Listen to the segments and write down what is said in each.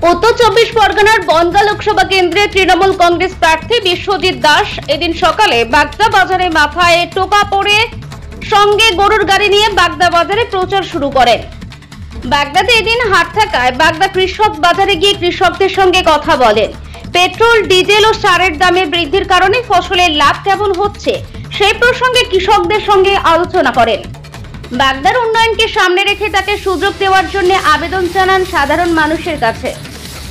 উত্তর 24 পরগনার বনগাঁ লোকসভা কেন্দ্রে তৃণমূল কংগ্রেস প্রার্থী বিশ্বজিৎ দাস এদিন সকালে বাগদা বাজারে মাথায় টোকা পরে সঙ্গে গরুর গাড়ি নিয়ে বাগদা বাজারে প্রচার শুরু করেন। বাগদাতে এদিন হাট থাকায় বাগদা কৃষক বাজারে গিয়ে কৃষকদের সঙ্গে কথা বলেন। পেট্রোল, ডিজেল ও সারের দামের বৃদ্ধির কারণে ফসলের লাভ কেমন হচ্ছে সেই প্রসঙ্গে কৃষকদের সঙ্গে আলোচনা করেন। বাগদার উন্নয়নকে সামনে রেখে তাকে সুযোগ দেওয়ার জন্য আবেদন জানান সাধারণ মানুষের কাছে।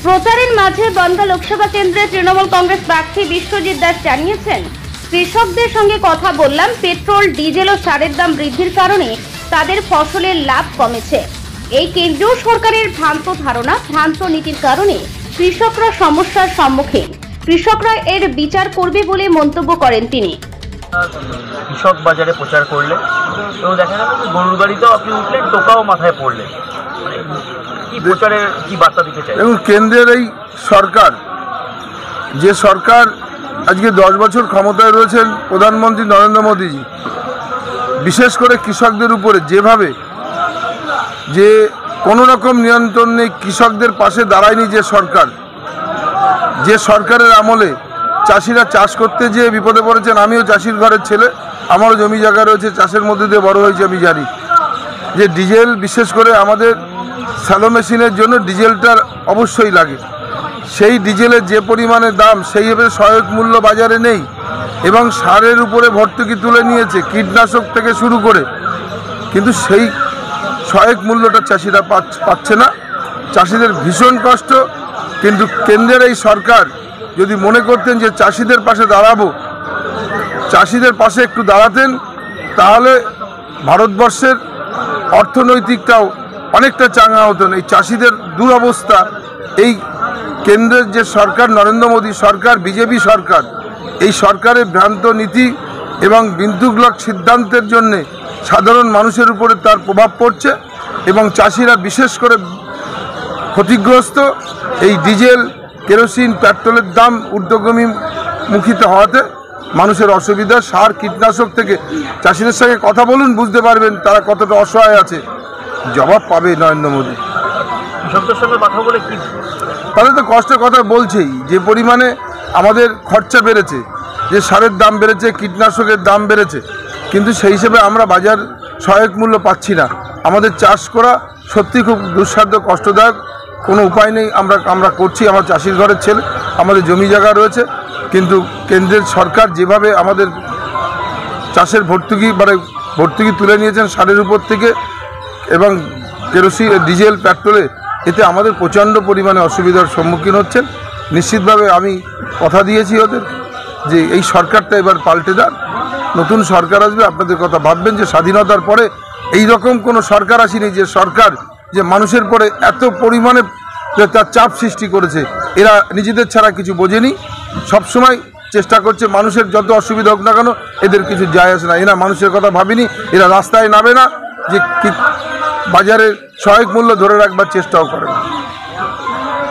প্রচারের মাঝে বনগাঁ লোকসভা কেন্দ্রে তৃণমূল কংগ্রেস প্রার্থী বিশ্বজিৎ দাস জানিয়েছেন, কৃষকদের সঙ্গে কথা বললাম, পেট্রোল, ডিজেল ও সারের দাম বৃদ্ধির কারণে তাদের ফসলের লাভ কমেছে। এই কেন্দ্রীয় সরকারের ভ্রান্ত ধারণা, ভ্রান্ত নীতির কারণে কৃষকরা সমস্যার সম্মুখীন। কৃষকরা এর বিচার করবে বলে মন্তব্য করেন তিনি। কৃষক বাজারে প্রচার করলে এবং দেখা গেল গরুর গাড়িতেও আপনি উঠলেন, টোকাও মাথায় পড়লেন, কি প্রচারের কি বার্তা দিতে চাই? এবং কেন্দ্রের এই সরকার, যে সরকার আজকে 10 বছর ক্ষমতায় রয়েছেন প্রধানমন্ত্রী নরেন্দ্র মোদীজি, বিশেষ করে কৃষকদের উপরে যেভাবে যে কোনো রকম নিয়ন্ত্রণ নেই, কৃষকদের পাশে দাঁড়ায়নি যে সরকার, যে সরকারের আমলে চাষিরা চাষ করতে যেয়ে বিপদে পড়েছেন। আমিও চাষির ঘরের ছেলে, আমারও জমি জায়গা রয়েছে, চাষের মধ্যে দিয়ে বড় হয়েছে। আমি জানি যে ডিজেল, বিশেষ করে আমাদের স্যালো মেশিনের জন্য ডিজেলটার অবশ্যই লাগে। সেই ডিজেলের যে পরিমাণে দাম, সেইভাবে সহায়ক মূল্য বাজারে নেই এবং সারের উপরে ভর্তুকি তুলে নিয়েছে, কীটনাশক থেকে শুরু করে, কিন্তু সেই সহায়ক মূল্যটা চাষিরা পাচ্ছে না। চাষিদের ভীষণ কষ্ট। কিন্তু কেন্দ্রের এই সরকার যদি মনে করতেন যে চাষিদের পাশে দাঁড়াবো, চাষিদের পাশে একটু দাঁড়াতেন, তাহলে ভারতবর্ষের অর্থনৈতিকটাও অনেকটা চাঙ্গা হতেন। এই চাষিদের দুরবস্থা, এই কেন্দ্রের যে সরকার, নরেন্দ্র মোদী সরকার, বিজেপি সরকার, এই সরকারের ভ্রান্ত নীতি এবং বিন্দুগ্লক সিদ্ধান্তের জন্যে সাধারণ মানুষের উপরে তার প্রভাব পড়ছে এবং চাষিরা বিশেষ করে ক্ষতিগ্রস্ত। এই ডিজেল, কেরোসিন, পেট্রোলের দাম ঊর্ধ্বগামী মুখিত হওয়াতে মানুষের অসুবিধা। সার, কীটনাশক থেকে চাষিদের সঙ্গে কথা বলুন, বুঝতে পারবেন তারা কতটা অসহায় আছে। জবাব পাবে নরেন্দ্র মোদী। কৃষকদের সঙ্গে কথা বলে কি তাদের তো কষ্টের কথা বলছেই, যে পরিমাণে আমাদের খরচা বেড়েছে, যে সারের দাম বেড়েছে, কীটনাশকের দাম বেড়েছে, কিন্তু সেই হিসেবে আমরা বাজার সহায়ক মূল্য পাচ্ছি না। আমাদের চাষ করা সত্যি খুব দুঃসাধ্য, কষ্টদায়ক, কোনো উপায় নেই। আমরা করছি, আমার চাষির ঘরের ছেলে, আমাদের জমি জায়গা রয়েছে, কিন্তু কেন্দ্রের সরকার যেভাবে আমাদের চাষের ভর্তুকি তুলে নিয়েছেন সারের উপর থেকে এবং কেরোসিন, ডিজেল, পেট্রোলে, এতে আমাদের প্রচণ্ড পরিমাণে অসুবিধার সম্মুখীন হচ্ছেন। নিশ্চিতভাবে আমি কথা দিয়েছি ওদের যে এই সরকারটা এবার পাল্টে যান, নতুন সরকার আসবে, আপনাদের কথা ভাববেন যে স্বাধীনতার পরে এই রকম কোনো সরকার আসেনি, যে সরকার যে মানুষের পরে এত পরিমাণে তার চাপ সৃষ্টি করেছে। এরা নিজেদের ছাড়া কিছু বোঝেনি, সবসময় চেষ্টা করছে মানুষের যত অসুবিধা হোক না কেন এদের কিছু যায় আসে না। এরা মানুষের কথা ভাবেনি, এরা রাস্তায় নামে না, যে বাজারের সহায়ক মূল্য ধরে রাখবার চেষ্টাও করে না।